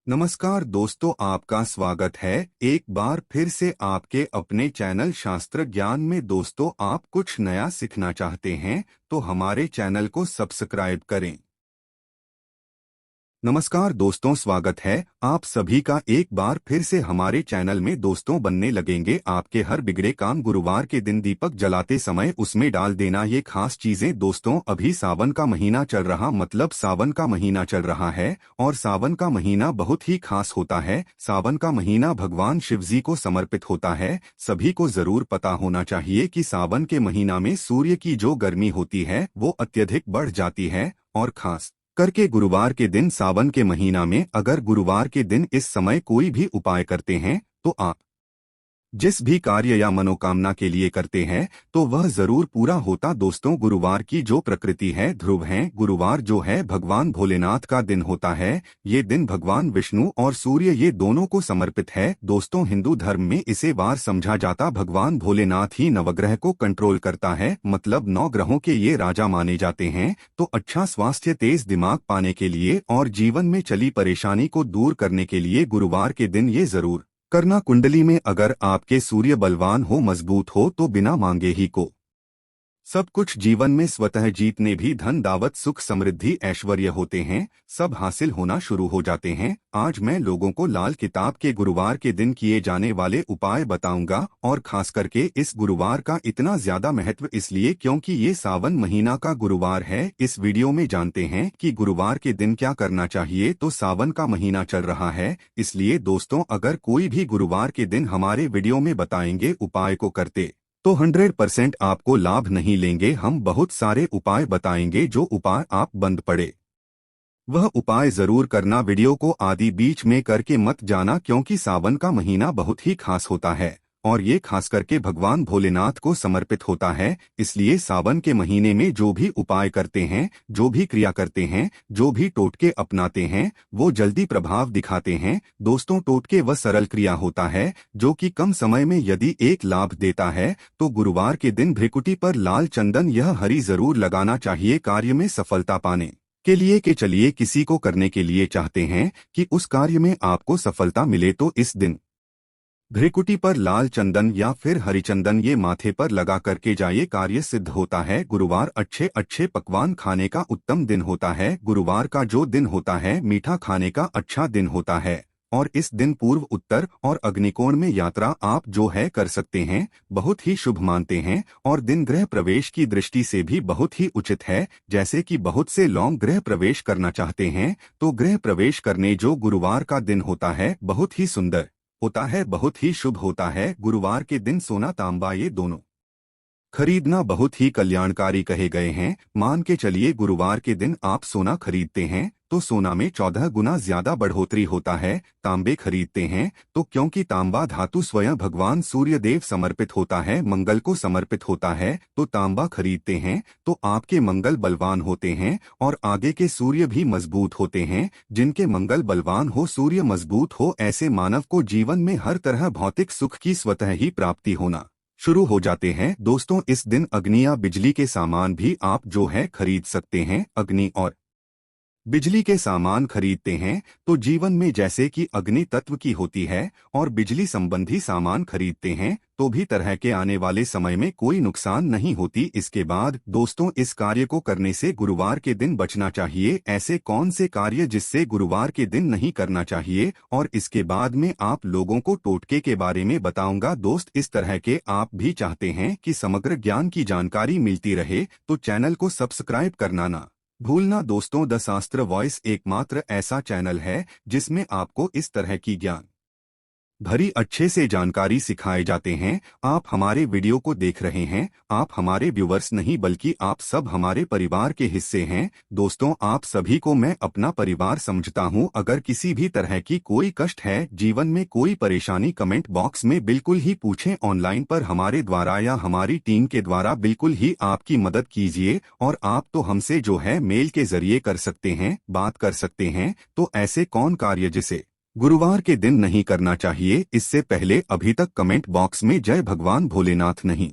नमस्कार दोस्तों, आपका स्वागत है एक बार फिर से आपके अपने चैनल शास्त्र ज्ञान में। दोस्तों, आप कुछ नया सीखना चाहते हैं तो हमारे चैनल को सब्सक्राइब करें। नमस्कार दोस्तों, स्वागत है आप सभी का एक बार फिर से हमारे चैनल में। दोस्तों, बनने लगेंगे आपके हर बिगड़े काम। गुरुवार के दिन दीपक जलाते समय उसमें डाल देना ये खास चीजें। दोस्तों, अभी सावन का महीना चल रहा, मतलब सावन का महीना चल रहा है और सावन का महीना बहुत ही खास होता है। सावन का महीना भगवान शिवजी को समर्पित होता है। सभी को जरूर पता होना चाहिए कि सावन के महीना में सूर्य की जो गर्मी होती है वो अत्यधिक बढ़ जाती है और खास करके गुरुवार के दिन सावन के महीना में अगर गुरुवार के दिन इस समय कोई भी उपाय करते हैं तो आप जिस भी कार्य या मनोकामना के लिए करते हैं तो वह जरूर पूरा होता। दोस्तों, गुरुवार की जो प्रकृति है ध्रुव है। गुरुवार जो है भगवान भोलेनाथ का दिन होता है। ये दिन भगवान विष्णु और सूर्य ये दोनों को समर्पित है। दोस्तों, हिंदू धर्म में इसे वार समझा जाता। भगवान भोलेनाथ ही नवग्रह को कंट्रोल करता है, मतलब 9 ग्रहों के ये राजा माने जाते हैं। तो अच्छा स्वास्थ्य, तेज दिमाग पाने के लिए और जीवन में चली परेशानी को दूर करने के लिए गुरुवार के दिन ये जरूर करना। कुंडली में अगर आपके सूर्य बलवान हो, मजबूत हो तो बिना मांगे ही को सब कुछ जीवन में स्वतः जीतने भी धन दावत सुख समृद्धि ऐश्वर्य होते हैं, सब हासिल होना शुरू हो जाते हैं। आज मैं लोगों को लाल किताब के गुरुवार के दिन किए जाने वाले उपाय बताऊंगा और खास करके इस गुरुवार का इतना ज्यादा महत्व इसलिए क्योंकि ये सावन महीना का गुरुवार है। इस वीडियो में जानते हैं कि गुरुवार के दिन क्या करना चाहिए। तो सावन का महीना चल रहा है, इसलिए दोस्तों अगर कोई भी गुरुवार के दिन हमारे वीडियो में बताएंगे उपाय को करते तो 100% आपको लाभ नहीं लेंगे। हम बहुत सारे उपाय बताएंगे, जो उपाय आप बंद पड़े वह उपाय जरूर करना। वीडियो को आदि बीच में करके मत जाना, क्योंकि सावन का महीना बहुत ही खास होता है और ये खास करके भगवान भोलेनाथ को समर्पित होता है। इसलिए सावन के महीने में जो भी उपाय करते हैं, जो भी क्रिया करते हैं, जो भी टोटके अपनाते हैं वो जल्दी प्रभाव दिखाते हैं। दोस्तों, टोटके वह सरल क्रिया होता है जो कि कम समय में यदि एक लाभ देता है। तो गुरुवार के दिन भ्रिकुटी पर लाल चंदन यह हरी जरूर लगाना चाहिए कार्य में सफलता पाने के लिए। कि चलिए किसी को करने के लिए चाहते हैं कि उस कार्य में आपको सफलता मिले तो इस दिन भ्रिकुटी पर लाल चंदन या फिर हरिचंदन ये माथे पर लगा करके जाइए, कार्य सिद्ध होता है। गुरुवार अच्छे अच्छे पकवान खाने का उत्तम दिन होता है। गुरुवार का जो दिन होता है मीठा खाने का अच्छा दिन होता है और इस दिन पूर्व उत्तर और अग्निकोण में यात्रा आप जो है कर सकते हैं, बहुत ही शुभ मानते हैं। और दिन गृह प्रवेश की दृष्टि से भी बहुत ही उचित है। जैसे कि बहुत से लोग गृह प्रवेश करना चाहते हैं तो गृह प्रवेश करने जो गुरुवार का दिन होता है बहुत ही सुंदर होता है, बहुत ही शुभ होता है। गुरुवार के दिन सोना तांबा ये दोनों खरीदना बहुत ही कल्याणकारी कहे गए हैं। मान के चलिए गुरुवार के दिन आप सोना खरीदते हैं तो सोना में 14 गुना ज्यादा बढ़ोतरी होता है। तांबे खरीदते हैं तो क्योंकि तांबा धातु स्वयं भगवान सूर्य देव समर्पित होता है, मंगल को समर्पित होता है, तो तांबा खरीदते हैं तो आपके मंगल बलवान होते हैं और आगे के सूर्य भी मजबूत होते हैं। जिनके मंगल बलवान हो, सूर्य मजबूत हो, ऐसे मानव को जीवन में हर तरह भौतिक सुख की स्वतः ही प्राप्ति होना शुरू हो जाते हैं। दोस्तों, इस दिन अग्नि या बिजली के सामान भी आप जो है खरीद सकते हैं। अग्नि और बिजली के सामान खरीदते हैं तो जीवन में जैसे कि अग्नि तत्व की होती है और बिजली संबंधी सामान खरीदते हैं तो भी तरह के आने वाले समय में कोई नुकसान नहीं होती। इसके बाद दोस्तों, इस कार्य को करने से गुरुवार के दिन बचना चाहिए। ऐसे कौन से कार्य जिससे गुरुवार के दिन नहीं करना चाहिए, और इसके बाद में आप लोगों को टोटके के बारे में बताऊंगा। दोस्त, इस तरह के आप भी चाहते हैं कि समग्र ज्ञान की जानकारी मिलती रहे तो चैनल को सब्सक्राइब करना ना भूलना। दोस्तों, द शास्त्र वॉइस एकमात्र ऐसा चैनल है जिसमें आपको इस तरह की ज्ञान भरी अच्छे से जानकारी सिखाए जाते हैं। आप हमारे वीडियो को देख रहे हैं, आप हमारे व्यूवर्स नहीं बल्कि आप सब हमारे परिवार के हिस्से हैं। दोस्तों, आप सभी को मैं अपना परिवार समझता हूं। अगर किसी भी तरह की कोई कष्ट है, जीवन में कोई परेशानी, कमेंट बॉक्स में बिल्कुल ही पूछें। ऑनलाइन पर हमारे द्वारा या हमारी टीम के द्वारा बिल्कुल ही आपकी मदद कीजिए। और आप तो हमसे जो है मेल के जरिए कर सकते हैं, बात कर सकते हैं। तो ऐसे कौन कार्य जिसे गुरुवार के दिन नहीं करना चाहिए, इससे पहले अभी तक कमेंट बॉक्स में जय भगवान भोलेनाथ नहीं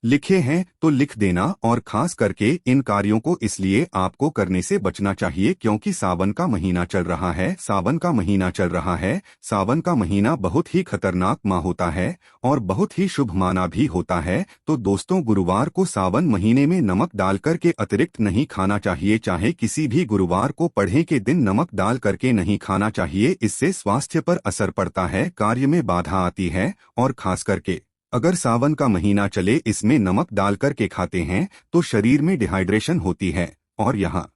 लिखे हैं तो लिख देना, और खास करके इन कार्यों को इसलिए आपको करने से बचना चाहिए क्योंकि सावन का महीना चल रहा है। सावन का महीना चल रहा है। सावन का महीना बहुत ही खतरनाक माह होता है और बहुत ही शुभ माना भी होता है। तो दोस्तों, गुरुवार को सावन महीने में नमक डालकर के अतिरिक्त नहीं खाना चाहिए। चाहे किसी भी गुरुवार को पढ़े के दिन नमक डाल करके नहीं खाना चाहिए। इससे स्वास्थ्य पर असर पड़ता है, कार्य में बाधा आती है, और खास करके अगर सावन का महीना चले इसमें नमक डाल करके खाते हैं तो शरीर में डिहाइड्रेशन होती है, और यहाँ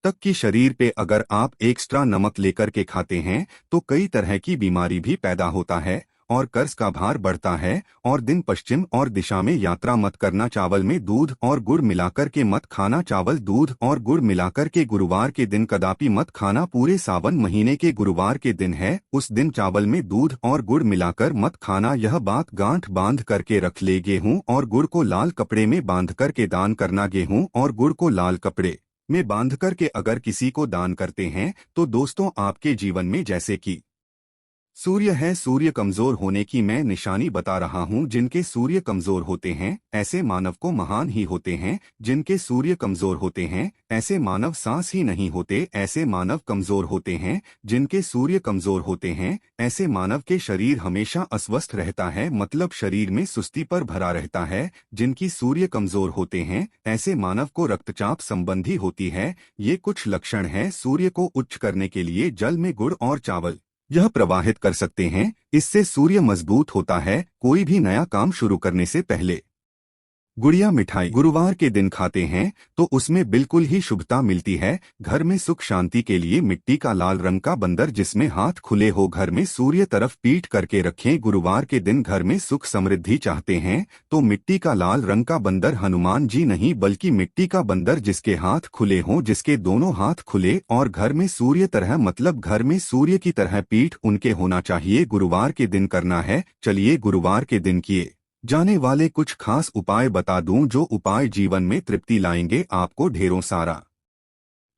तक कि शरीर पे अगर आप एक्स्ट्रा नमक लेकर के खाते हैं तो कई तरह की बीमारी भी पैदा होता है और कर्ज का भार बढ़ता है। और दिन पश्चिम और दिशा में यात्रा मत करना। चावल में दूध और गुड़ मिलाकर के मत खाना। चावल दूध और गुड़ मिलाकर के गुरुवार के दिन कदापि मत खाना। पूरे सावन महीने के गुरुवार के दिन है, उस दिन चावल में दूध और गुड़ मिलाकर मत खाना। यह बात गांठ बांध करके रख ले। गेहूं और गुड़ को लाल कपड़े में बांध करके दान करना। गेहूं और गुड़ को लाल कपड़े में बांध करके अगर किसी को दान करते हैं तो दोस्तों आपके जीवन में जैसे कि सूर्य है, सूर्य कमजोर होने की मैं निशानी बता रहा हूं। जिनके सूर्य कमजोर होते हैं ऐसे मानव को महान ही होते हैं। जिनके सूर्य कमजोर होते हैं ऐसे मानव सांस ही नहीं होते। ऐसे मानव कमजोर होते हैं। जिनके सूर्य कमजोर होते हैं ऐसे मानव के शरीर हमेशा अस्वस्थ रहता है, मतलब शरीर में सुस्ती पर भरा रहता है। जिनकी सूर्य कमजोर होते हैं ऐसे मानव को रक्तचाप संबंधी होती है। ये कुछ लक्षण हैं। सूर्य को उच्च करने के लिए जल में गुड़ और चावल यह प्रवाहित कर सकते हैं। इससे सूर्य मजबूत होता है। कोई भी नया काम शुरू करने से पहले गुड़िया मिठाई गुरुवार के दिन खाते हैं तो उसमें बिल्कुल ही शुभता मिलती है। घर में सुख शांति के लिए मिट्टी का लाल रंग का बंदर जिसमें हाथ खुले हो घर में सूर्य तरफ पीठ करके रखें। गुरुवार के दिन घर में सुख समृद्धि चाहते हैं तो मिट्टी का लाल रंग का बंदर हनुमान जी नहीं बल्कि मिट्टी का बंदर जिसके हाथ खुले हों, जिसके दोनों हाथ खुले और घर में सूर्य तरह मतलब घर में सूर्य की तरह पीठ उनके होना चाहिए। गुरुवार के दिन करना है। चलिए गुरुवार के दिन किए जाने वाले कुछ खास उपाय बता दूं जो उपाय जीवन में तृप्ति लाएंगे, आपको ढेरों सारा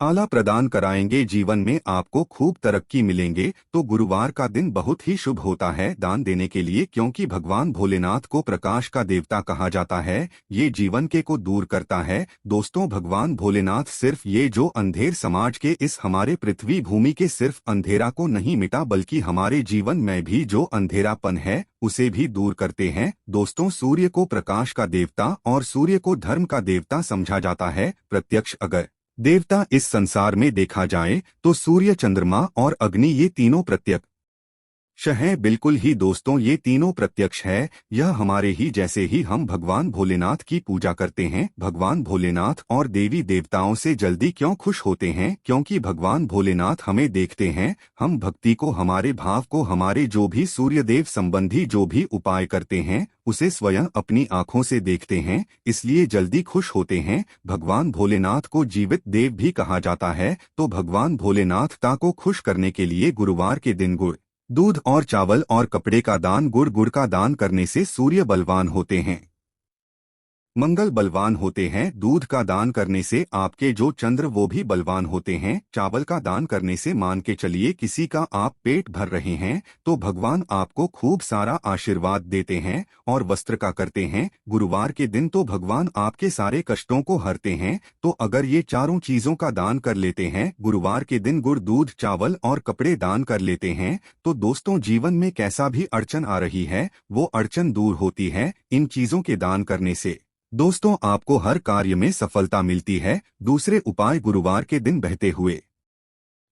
आला प्रदान कराएंगे, जीवन में आपको खूब तरक्की मिलेंगे। तो गुरुवार का दिन बहुत ही शुभ होता है दान देने के लिए क्योंकि भगवान भोलेनाथ को प्रकाश का देवता कहा जाता है। ये जीवन के को दूर करता है। दोस्तों, भगवान भोलेनाथ सिर्फ ये जो अंधेर समाज के इस हमारे पृथ्वी भूमि के सिर्फ अंधेरा को नहीं मिटा बल्कि हमारे जीवन में भी जो अंधेरापन है उसे भी दूर करते हैं। दोस्तों, सूर्य को प्रकाश का देवता और सूर्य को धर्म का देवता समझा जाता है। प्रत्यक्ष अगर देवता इस संसार में देखा जाए तो सूर्य, चंद्रमा और अग्नि ये तीनों प्रत्यक्ष हैं। बिल्कुल ही दोस्तों, ये तीनों प्रत्यक्ष है। यह हमारे ही जैसे ही हम भगवान भोलेनाथ की पूजा करते हैं। भगवान भोलेनाथ और देवी देवताओं से जल्दी क्यों खुश होते हैं? क्योंकि भगवान भोलेनाथ हमें देखते हैं। हम भक्ति को, हमारे भाव को, हमारे जो भी सूर्यदेव संबंधी जो भी उपाय करते हैं उसे स्वयं अपनी आंखों से देखते हैं, इसलिए जल्दी खुश होते हैं। भगवान भोलेनाथ को जीवित देव भी कहा जाता है। तो भगवान भोलेनाथ ता को खुश करने के लिए गुरुवार के दिन गुड़, दूध और चावल और कपड़े का दान, गुड़ का दान करने से सूर्य बलवान होते हैं, मंगल बलवान होते हैं। दूध का दान करने से आपके जो चंद्र वो भी बलवान होते हैं। चावल का दान करने से मान के चलिए किसी का आप पेट भर रहे हैं तो भगवान आपको खूब सारा आशीर्वाद देते हैं। और वस्त्र का करते हैं गुरुवार के दिन तो भगवान आपके सारे कष्टों को हरते हैं। तो अगर ये चारों चीजों का दान कर लेते हैं, गुरुवार के दिन गुड़, दूध, चावल और कपड़े दान कर लेते हैं, तो दोस्तों जीवन में कैसा भी अड़चन आ रही है वो अड़चन दूर होती है इन चीजों के दान करने से। दोस्तों, आपको हर कार्य में सफलता मिलती है। दूसरे उपाय, गुरुवार के दिन बहते हुए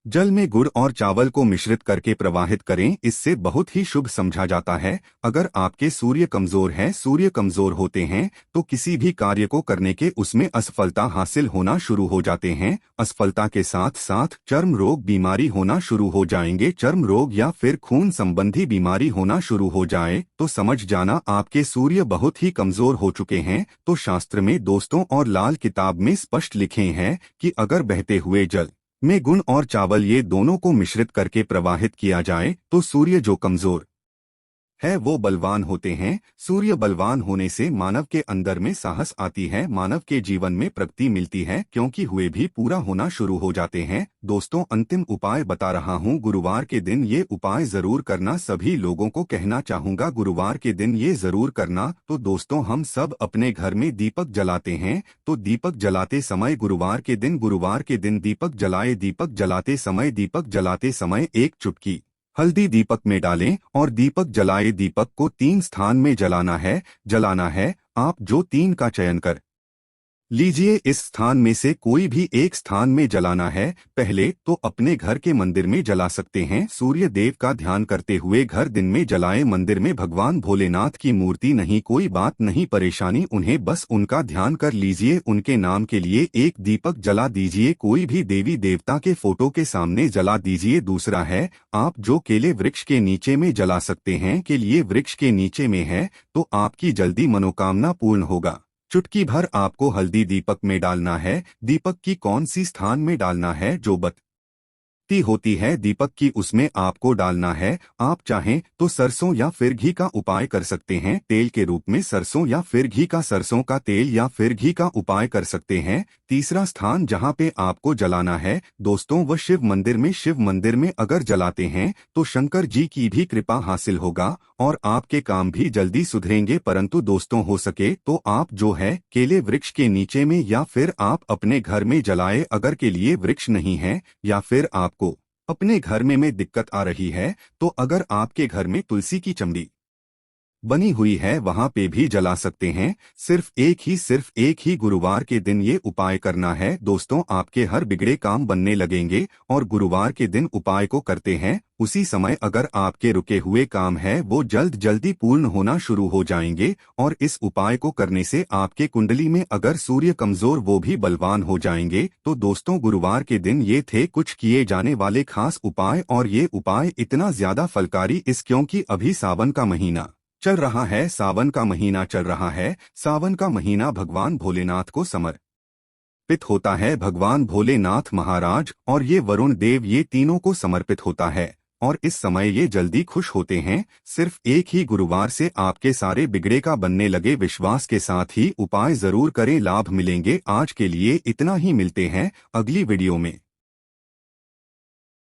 जल में गुड़ और चावल को मिश्रित करके प्रवाहित करें, इससे बहुत ही शुभ समझा जाता है। अगर आपके सूर्य कमजोर है, सूर्य कमजोर होते हैं तो किसी भी कार्य को करने के उसमें असफलता हासिल होना शुरू हो जाते हैं। असफलता के साथ साथ चर्म रोग, बीमारी होना शुरू हो जाएंगे। चर्म रोग या फिर खून संबंधी बीमारी होना शुरू हो जाए तो समझ जाना आपके सूर्य बहुत ही कमजोर हो चुके हैं। तो शास्त्र में दोस्तों और लाल किताब में स्पष्ट लिखे हैं कि अगर बहते हुए जल में गुड़ और चावल ये दोनों को मिश्रित करके प्रवाहित किया जाए तो सूर्य जो कमजोर है वो बलवान होते हैं। सूर्य बलवान होने से मानव के अंदर में साहस आती है, मानव के जीवन में प्रगति मिलती है, क्योंकि हुए भी पूरा होना शुरू हो जाते हैं। दोस्तों, अंतिम उपाय बता रहा हूँ, गुरुवार के दिन ये उपाय जरूर करना। सभी लोगों को कहना चाहूँगा गुरुवार के दिन ये जरूर करना। तो दोस्तों, हम सब अपने घर में दीपक जलाते हैं, तो दीपक जलाते समय गुरुवार के दिन दीपक जलाते समय एक चुटकी हल्दी दीपक में डालें और दीपक जलाए। दीपक को 3 स्थान में जलाना है। आप जो 3 का चयन कर लीजिए, इस स्थान में से कोई भी एक स्थान में जलाना है। पहले तो अपने घर के मंदिर में जला सकते हैं, सूर्य देव का ध्यान करते हुए घर दिन में जलाएं। मंदिर में भगवान भोलेनाथ की मूर्ति नहीं, कोई बात नहीं, परेशानी उन्हें बस उनका ध्यान कर लीजिए, उनके नाम के लिए एक दीपक जला दीजिए। कोई भी देवी देवता के फोटो के सामने जला दीजिए। दूसरा है, आप जो केले वृक्ष के नीचे में जला सकते हैं, के लिए वृक्ष के नीचे में है तो आपकी जल्दी मनोकामना पूर्ण होगा। चुटकी भर आपको हल्दी दीपक में डालना है। दीपक की कौन सी स्थान में डालना है, जो बत्ती होती है दीपक की, उसमें आपको डालना है। आप चाहें तो सरसों या फिर घी का उपाय कर सकते हैं, तेल के रूप में सरसों या फिर घी का, सरसों का तेल या फिर घी का उपाय कर सकते हैं। तीसरा स्थान जहां पे आपको जलाना है दोस्तों, वह शिव मंदिर में अगर जलाते हैं तो शंकर जी की भी कृपा हासिल होगा और आपके काम भी जल्दी सुधरेंगे। परंतु दोस्तों, हो सके तो आप जो है केले वृक्ष के नीचे में या फिर आप अपने घर में जलाए। अगर के लिए वृक्ष नहीं है या फिर आपको अपने घर में दिक्कत आ रही है, तो अगर आपके घर में तुलसी की चमड़ी बनी हुई है वहां पे भी जला सकते हैं। सिर्फ एक ही गुरुवार के दिन ये उपाय करना है। दोस्तों, आपके हर बिगड़े काम बनने लगेंगे और गुरुवार के दिन उपाय को करते हैं उसी समय अगर आपके रुके हुए काम है वो जल्दी पूर्ण होना शुरू हो जाएंगे। और इस उपाय को करने से आपके कुंडली में अगर सूर्य कमजोर वो भी बलवान हो जाएंगे। तो दोस्तों, गुरुवार के दिन ये थे कुछ किए जाने वाले खास उपाय, और ये उपाय इतना ज्यादा फलकारी क्योंकि अभी सावन का महीना चल रहा है। सावन का महीना भगवान भोलेनाथ को समर्पित होता है। भगवान भोलेनाथ महाराज और ये वरुण देव, ये तीनों को समर्पित होता है और इस समय ये जल्दी खुश होते हैं। सिर्फ एक ही गुरुवार से आपके सारे बिगड़े का बनने लगे। विश्वास के साथ ही उपाय जरूर करें, लाभ मिलेंगे। आज के लिए इतना ही, मिलते हैं अगली वीडियो में।